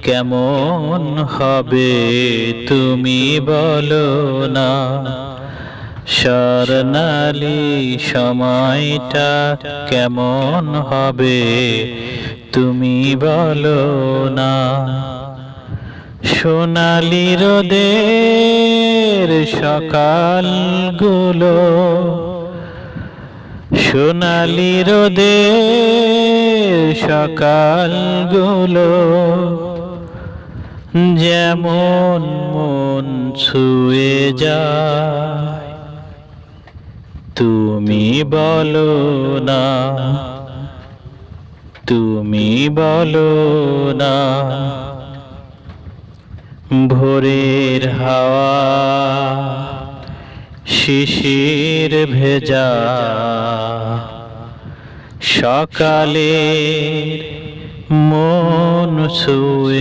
কেমন হবে তুমি বলো না। স্বর্ণালী সময়টা কেমন হবে তুমি বলো না। সোনালি রোদের সকালগুলো, সোনালি রোদের সকালগুলো যেমন মন ছুঁয়ে যায়, তুমি বলো না, তুমি বলো না। ভোরের হাওয়া শিশির ভেজা, সকালের মন ছুঁয়ে